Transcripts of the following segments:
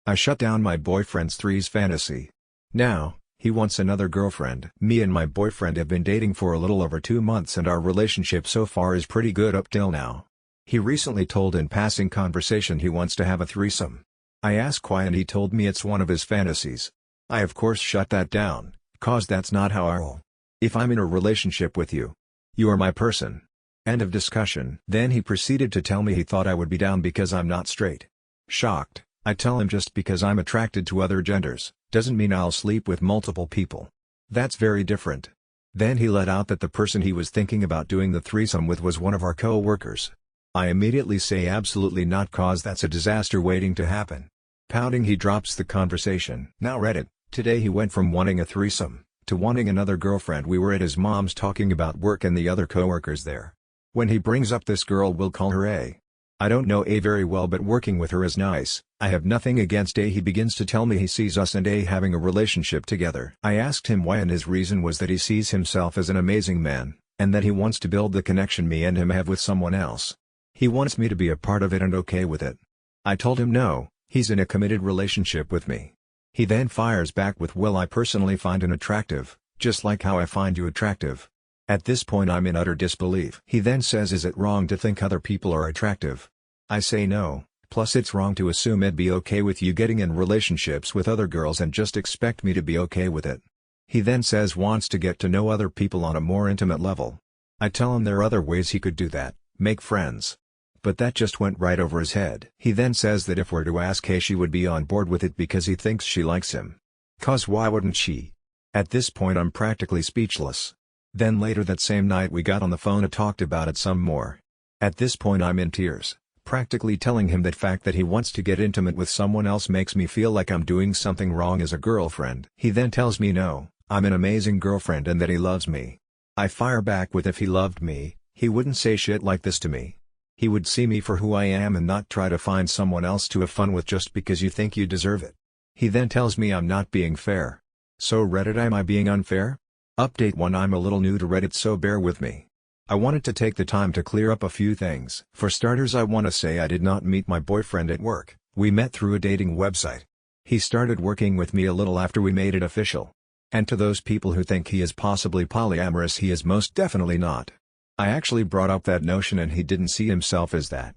I shut down my boyfriend's threes fantasy. Now, he wants another girlfriend. Me and my boyfriend have been dating for a little over 2 months and our relationship so far is pretty good up till now. He recently told in passing conversation he wants to have a threesome. I asked why and he told me it's one of his fantasies. I of course shut that down, cause that's not how I roll. If I'm in a relationship with you, you are my person. End of discussion. Then he proceeded to tell me he thought I would be down because I'm not straight. Shocked, I tell him just because I'm attracted to other genders, doesn't mean I'll sleep with multiple people. That's very different. Then he let out that the person he was thinking about doing the threesome with was one of our co-workers. I immediately say absolutely not cause that's a disaster waiting to happen. Pouting he drops the conversation. Now Reddit, today he went from wanting a threesome, to wanting another girlfriend. We were at his mom's talking about work and the other co-workers there. When he brings up this girl, we'll call her A. I don't know A very well but working with her is nice. I have nothing against A. He begins to tell me he sees us and A having a relationship together. I asked him why and his reason was that he sees himself as an amazing man, and that he wants to build the connection me and him have with someone else. He wants me to be a part of it and okay with it. I told him no, he's in a committed relationship with me. He then fires back with well I personally find him attractive, just like how I find you attractive. At this point I'm in utter disbelief. He then says is it wrong to think other people are attractive? I say no, plus it's wrong to assume I'd be okay with you getting in relationships with other girls and just expect me to be okay with it. He then says wants to get to know other people on a more intimate level. I tell him there are other ways he could do that, make friends. But that just went right over his head. He then says that if we're to ask Kay she would be on board with it because he thinks she likes him. Cause why wouldn't she? At this point I'm practically speechless. Then later that same night we got on the phone and talked about it some more. At this point I'm in tears, practically telling him that fact that he wants to get intimate with someone else makes me feel like I'm doing something wrong as a girlfriend. He then tells me no, I'm an amazing girlfriend and that he loves me. I fire back with if he loved me, he wouldn't say shit like this to me. He would see me for who I am and not try to find someone else to have fun with just because you think you deserve it. He then tells me I'm not being fair. So Reddit, am I being unfair? Update 1 I'm a little new to Reddit so bear with me. I wanted to take the time to clear up a few things. For starters I want to say I did not meet my boyfriend at work, we met through a dating website. He started working with me a little after we made it official. And to those people who think he is possibly polyamorous, he is most definitely not. I actually brought up that notion and he didn't see himself as that.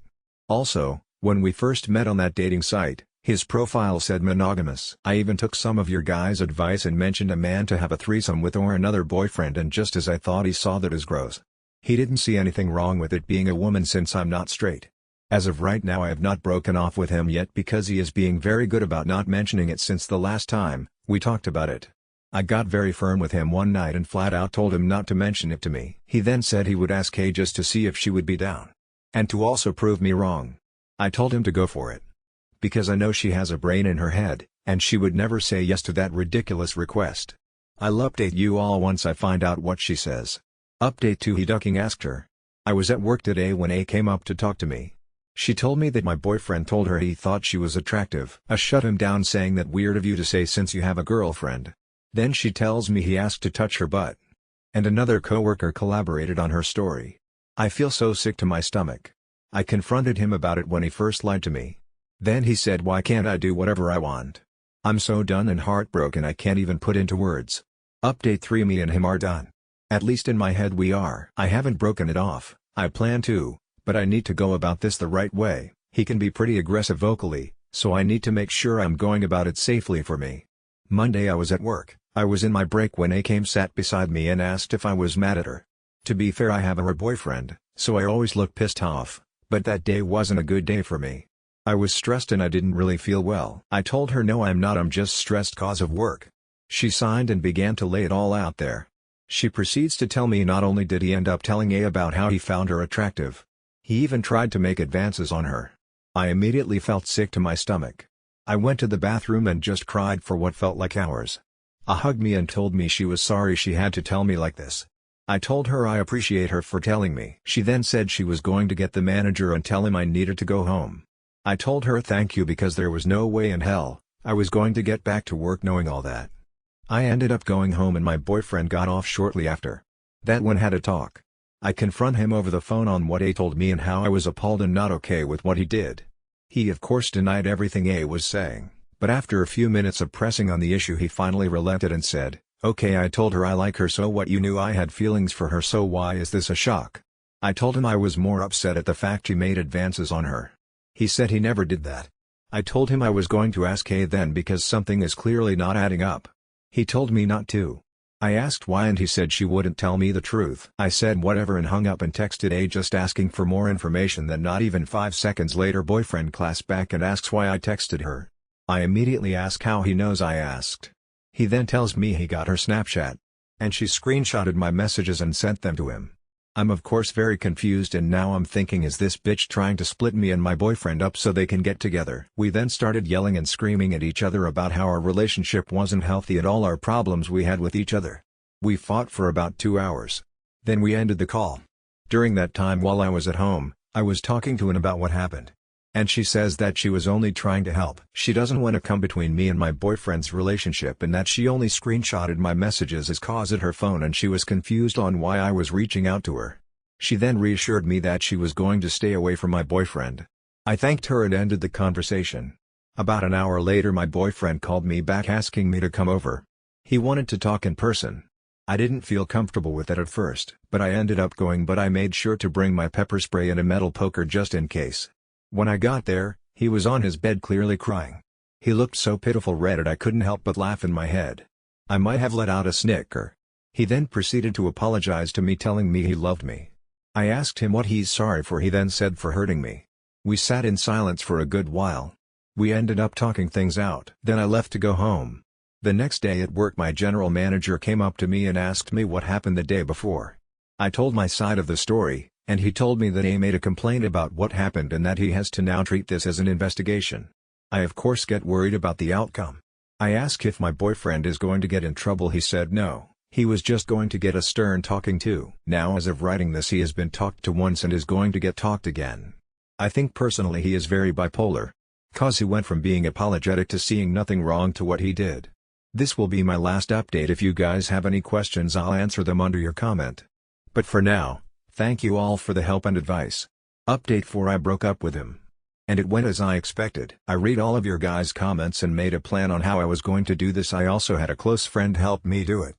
Also, when we first met on that dating site, his profile said monogamous. I even took some of your guys' advice and mentioned a man to have a threesome with or another boyfriend, and just as I thought he saw that as gross. He didn't see anything wrong with it being a woman since I'm not straight. As of right now I have not broken off with him yet because he is being very good about not mentioning it since the last time we talked about it. I got very firm with him one night and flat out told him not to mention it to me. He then said he would ask Kay just to see if she would be down. And to also prove me wrong. I told him to go for it. Because I know she has a brain in her head, and she would never say yes to that ridiculous request. I'll update you all once I find out what she says. Update 2 He ducking asked her. I was at work today when A came up to talk to me. She told me that my boyfriend told her he thought she was attractive. I shut him down saying that weird of you to say since you have a girlfriend. Then she tells me he asked to touch her butt. And another coworker collaborated on her story. I feel so sick to my stomach. I confronted him about it when he first lied to me. Then he said why can't I do whatever I want? I'm so done and heartbroken I can't even put into words. Update 3 Me and him are done. At least in my head we are. I haven't broken it off, I plan to, but I need to go about this the right way. He can be pretty aggressive vocally, so I need to make sure I'm going about it safely for me. Monday I was at work. I was in my break when A came sat beside me and asked if I was mad at her. To be fair I have her boyfriend, so I always look pissed off, but that day wasn't a good day for me. I was stressed and I didn't really feel well. I told her no I'm not, I'm just stressed cause of work. She signed and began to lay it all out there. She proceeds to tell me not only did he end up telling A about how he found her attractive, he even tried to make advances on her. I immediately felt sick to my stomach. I went to the bathroom and just cried for what felt like hours. A hugged me and told me she was sorry she had to tell me like this. I told her I appreciate her for telling me. She then said she was going to get the manager and tell him I needed to go home. I told her thank you because there was no way in hell I was going to get back to work knowing all that. I ended up going home and my boyfriend got off shortly after. That one had a talk. I confront him over the phone on what A told me and how I was appalled and not okay with what he did. He of course denied everything A was saying, But after a few minutes of pressing on the issue he finally relented and said, "Okay, I told her I like her, so what? You knew I had feelings for her, so why is this a shock?" I told him I was more upset at the fact she made advances on her. He said he never did that. I told him I was going to ask Kay then because something is clearly not adding up. He told me not to. I asked why and he said she wouldn't tell me the truth. I said whatever and hung up and texted A just asking for more information. Then not even 5 seconds later boyfriend class back and asks why I texted her. I immediately ask how he knows I asked. He then tells me he got her Snapchat. And she screenshotted my messages and sent them to him. I'm of course very confused and now I'm thinking, is this bitch trying to split me and my boyfriend up so they can get together? We then started yelling and screaming at each other about how our relationship wasn't healthy and all our problems we had with each other. We fought for about 2 hours. Then we ended the call. During that time while I was at home, I was talking to Ann about what happened. And she says that she was only trying to help. She doesn't want to come between me and my boyfriend's relationship and that she only screenshotted my messages as cause at her phone and she was confused on why I was reaching out to her. She then reassured me that she was going to stay away from my boyfriend. I thanked her and ended the conversation. About an hour later my boyfriend called me back asking me to come over. He wanted to talk in person. I didn't feel comfortable with it at first, but I ended up going, but I made sure to bring my pepper spray and a metal poker just in case. When I got there, he was on his bed clearly crying. He looked so pitiful red I couldn't help but laugh in my head. I might have let out a snicker. He then proceeded to apologize to me telling me he loved me. I asked him what he's sorry for. He then said for hurting me. We sat in silence for a good while. We ended up talking things out. Then I left to go home. The next day at work my general manager came up to me and asked me what happened the day before. I told my side of the story. And he told me that A made a complaint about what happened and that he has to now treat this as an investigation. I of course get worried about the outcome. I ask if my boyfriend is going to get in trouble. He said no, he was just going to get a stern talking to. Now as of writing this he has been talked to once and is going to get talked again. I think personally he is very bipolar. Cause he went from being apologetic to seeing nothing wrong to what he did. This will be my last update. If you guys have any questions I'll answer them under your comment. But for now, thank you all for the help and advice. Update 4: I broke up with him. And it went as I expected. I read all of your guys' comments and made a plan on how I was going to do this. I also had a close friend help me do it.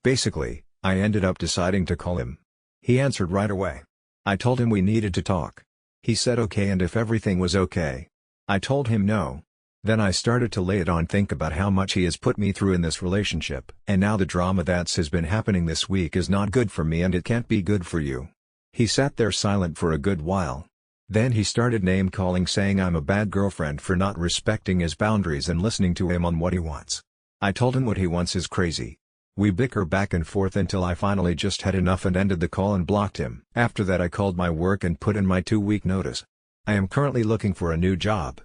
Basically, I ended up deciding to call him. He answered right away. I told him we needed to talk. He said okay and if everything was okay. I told him no. Then I started to lay it on, think about how much he has put me through in this relationship. And now the drama that's has been happening this week is not good for me and it can't be good for you. He sat there silent for a good while. Then he started name-calling, saying I'm a bad girlfriend for not respecting his boundaries and listening to him on what he wants. I told him what he wants is crazy. We bicker back and forth until I finally just had enough and ended the call and blocked him. After that I called my work and put in my 2-week notice. I am currently looking for a new job.